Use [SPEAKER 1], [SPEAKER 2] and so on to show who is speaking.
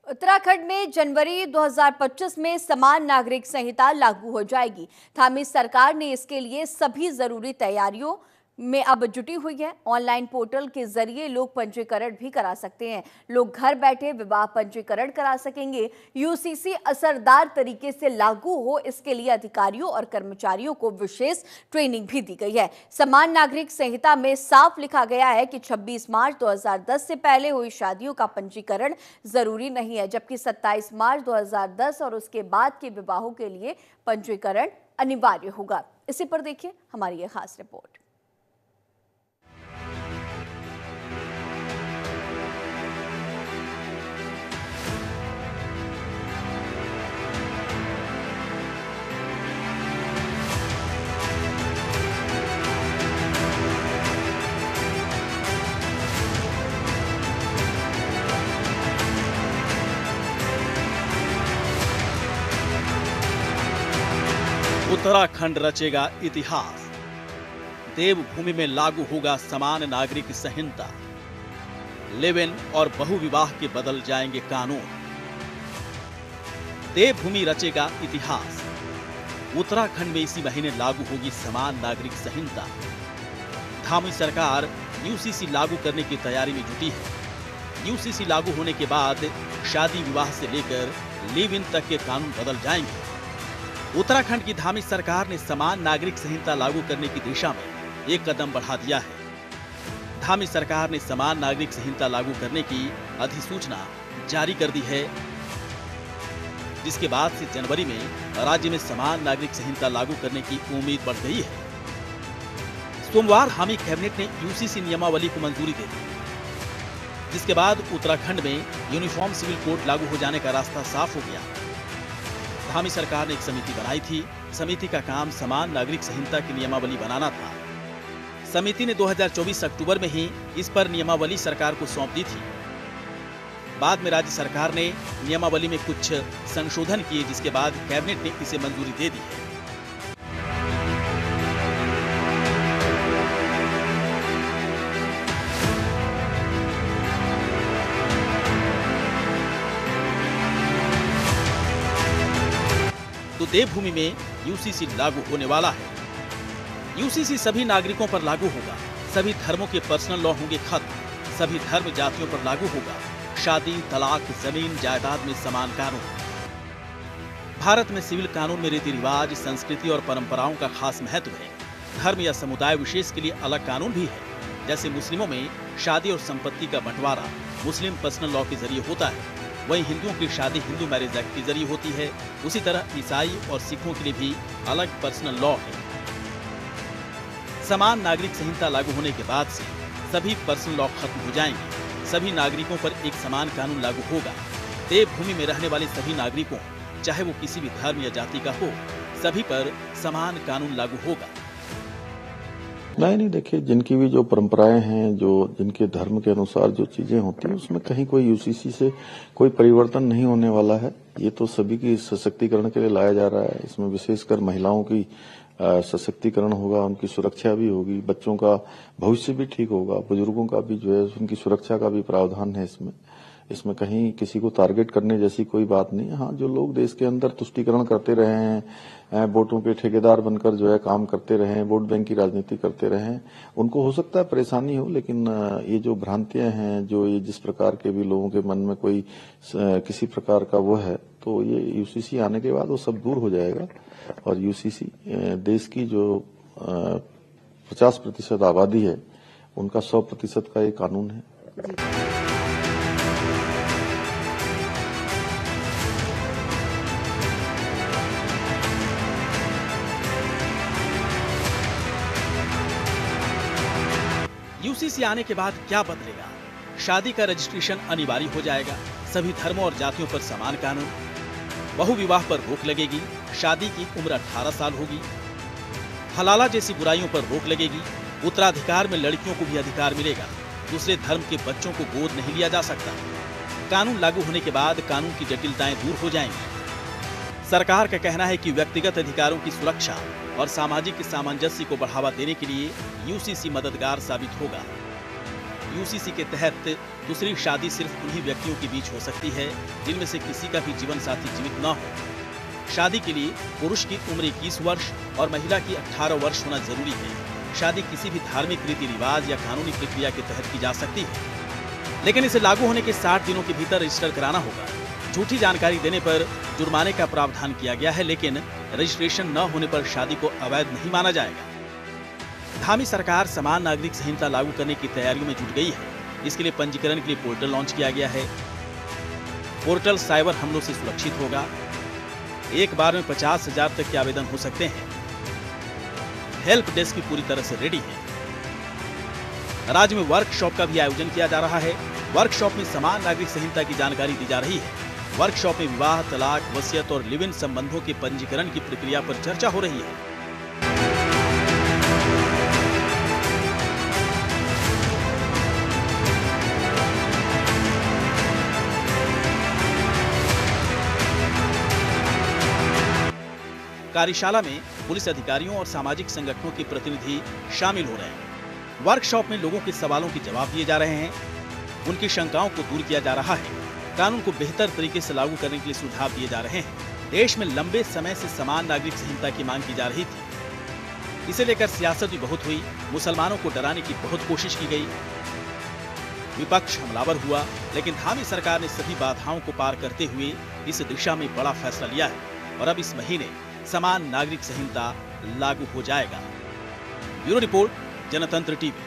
[SPEAKER 1] उत्तराखंड में जनवरी 2025 में समान नागरिक संहिता लागू हो जाएगी। धामी सरकार ने इसके लिए सभी जरूरी तैयारियों में अब जुटी हुई है। ऑनलाइन पोर्टल के जरिए लोग पंजीकरण भी करा सकते हैं। लोग घर बैठे विवाह पंजीकरण करा सकेंगे। यूसीसी असरदार तरीके से लागू हो, इसके लिए अधिकारियों और कर्मचारियों को विशेष ट्रेनिंग भी दी गई है। समान नागरिक संहिता में साफ लिखा गया है कि 26 मार्च 2010 से पहले हुई शादियों का पंजीकरण जरूरी नहीं है, जबकि 27 मार्च 2010 और उसके बाद के विवाहों के लिए पंजीकरण अनिवार्य होगा। इसी पर देखिए हमारी यह खास रिपोर्ट।
[SPEAKER 2] उत्तराखंड रचेगा इतिहास। देवभूमि में लागू होगा समान नागरिक संहिता। लिव इन और बहुविवाह के बदल जाएंगे कानून। देवभूमि रचेगा इतिहास। उत्तराखंड में इसी महीने लागू होगी समान नागरिक संहिता। धामी सरकार यूसीसी लागू करने की तैयारी में जुटी है। यूसीसी लागू होने के बाद शादी विवाह से लेकर लिव इन तक के कानून बदल जाएंगे। उत्तराखंड की धामी सरकार ने समान नागरिक संहिता लागू करने की दिशा में एक कदम बढ़ा दिया है। धामी सरकार ने समान नागरिक संहिता लागू करने की अधिसूचना जारी कर दी है, जिसके बाद से जनवरी में राज्य में समान नागरिक संहिता लागू करने की उम्मीद बढ़ गई है। सोमवार धामी कैबिनेट ने यूसीसी नियमावली को मंजूरी दे दी, जिसके बाद उत्तराखंड में यूनिफॉर्म सिविल कोड लागू हो जाने का रास्ता साफ हो गया। धामी सरकार ने एक समिति बनाई थी। समिति का काम समान नागरिक संहिता की नियमावली बनाना था। समिति ने 2024 अक्टूबर में ही इस पर नियमावली सरकार को सौंप दी थी। बाद में राज्य सरकार ने नियमावली में कुछ संशोधन किए, जिसके बाद कैबिनेट ने इसे मंजूरी दे दी है। तो देवभूमि में यूसीसी लागू होने वाला है। यूसीसी सभी नागरिकों पर लागू होगा। सभी धर्मों के पर्सनल लॉ होंगे खत्म। सभी धर्म जातियों पर लागू होगा। शादी, तलाक, जमीन जायदाद में समान कानून। भारत में सिविल कानून में रीति रिवाज, संस्कृति और परंपराओं का खास महत्व है। धर्म या समुदाय विशेष के लिए अलग कानून भी है। जैसे मुस्लिमों में शादी और संपत्ति का बंटवारा मुस्लिम पर्सनल लॉ के जरिए होता है, वहीं हिंदुओं की शादी हिंदू मैरिज एक्ट के जरिए होती है। उसी तरह ईसाई और सिखों के लिए भी अलग पर्सनल लॉ है। समान नागरिक संहिता लागू होने के बाद से सभी पर्सनल लॉ खत्म हो जाएंगे। सभी नागरिकों पर एक समान कानून लागू होगा। देवभूमि में रहने वाले सभी नागरिकों, चाहे वो किसी भी धर्म या जाति का हो, सभी पर समान कानून लागू होगा।
[SPEAKER 3] नहीं, देखिए, जिनकी भी जो परंपराएं हैं, जो जिनके धर्म के अनुसार जो चीजें होती हैं, उसमें कहीं कोई यूसीसी से कोई परिवर्तन नहीं होने वाला है। ये तो सभी की सशक्तिकरण के लिए लाया जा रहा है। इसमें विशेषकर महिलाओं की सशक्तिकरण होगा, उनकी सुरक्षा भी होगी, बच्चों का भविष्य भी ठीक होगा, बुजुर्गों का भी जो है उनकी सुरक्षा का भी प्रावधान है इसमें कहीं किसी को टारगेट करने जैसी कोई बात नहीं है। हाँ, जो लोग देश के अंदर तुष्टीकरण करते रहे हैं, वोटों के ठेकेदार बनकर जो है काम करते रहे हैं, वोट बैंक की राजनीति करते रहे हैं, उनको हो सकता है परेशानी हो, लेकिन ये जो भ्रांतियां हैं, जो ये जिस प्रकार के भी लोगों के मन में कोई किसी प्रकार का वो है, तो ये यूसीसी आने के बाद वो सब दूर हो जाएगा। और यूसीसी देश की जो 50% आबादी है, उनका 100% का ये कानून है।
[SPEAKER 2] यूसीसी आने के बाद क्या बदलेगा? शादी का रजिस्ट्रेशन अनिवार्य हो जाएगा। सभी धर्मों और जातियों पर समान कानून। बहुविवाह पर रोक लगेगी। शादी की उम्र 18 साल होगी। हलाला जैसी बुराइयों पर रोक लगेगी। उत्तराधिकार में लड़कियों को भी अधिकार मिलेगा। दूसरे धर्म के बच्चों को गोद नहीं लिया जा सकता। कानून लागू होने के बाद कानून की जटिलताएं दूर हो जाएंगी। सरकार का कहना है कि व्यक्तिगत अधिकारों की सुरक्षा और सामाजिक सामंजस्य को बढ़ावा देने के लिए यूसीसी मददगार साबित होगा। यूसीसी के तहत दूसरी शादी सिर्फ उन्हीं व्यक्तियों के बीच हो सकती है जिनमें से किसी का भी जीवन साथी जीवित न हो। शादी के लिए पुरुष की उम्र 21 वर्ष और महिला की 18 वर्ष होना जरूरी है। शादी किसी भी धार्मिक रीति रिवाज या कानूनी प्रक्रिया के तहत की जा सकती है, लेकिन इसे लागू होने के 60 दिनों के भीतर रजिस्टर कराना होगा। झूठी जानकारी देने पर जुर्माने का प्रावधान किया गया है, लेकिन रजिस्ट्रेशन न होने पर शादी को अवैध नहीं माना जाएगा। धामी सरकार समान नागरिक संहिता लागू करने की तैयारियों में जुट गई है। इसके लिए पंजीकरण के लिए पोर्टल लॉन्च किया गया है। पोर्टल साइबर हमलों से सुरक्षित होगा। एक बार में 50,000 तक के आवेदन हो सकते हैं। हेल्प डेस्क भी पूरी तरह से रेडी है। राज्य में वर्कशॉप का भी आयोजन किया जा रहा है। वर्कशॉप में समान नागरिक संहिता की जानकारी दी जा रही है। वर्कशॉप में विवाह, तलाक, वसीयत और लिव इन संबंधों के पंजीकरण की प्रक्रिया पर चर्चा हो रही है। कार्यशाला में पुलिस अधिकारियों और सामाजिक संगठनों के प्रतिनिधि शामिल हो रहे हैं। वर्कशॉप में लोगों के सवालों के जवाब दिए जा रहे हैं, उनकी शंकाओं को दूर किया जा रहा है। कानून को बेहतर तरीके से लागू करने के लिए सुझाव दिए जा रहे हैं। देश में लंबे समय से समान नागरिक संहिता की मांग की जा रही थी। इसे लेकर सियासत भी बहुत हुई। मुसलमानों को डराने की बहुत कोशिश की गई। विपक्ष हमलावर हुआ, लेकिन धामी सरकार ने सभी बाधाओं को पार करते हुए इस दिशा में बड़ा फैसला लिया है और अब इस महीने समान नागरिक संहिता लागू हो जाएगा। ब्यूरो रिपोर्ट, जनतंत्र टीवी।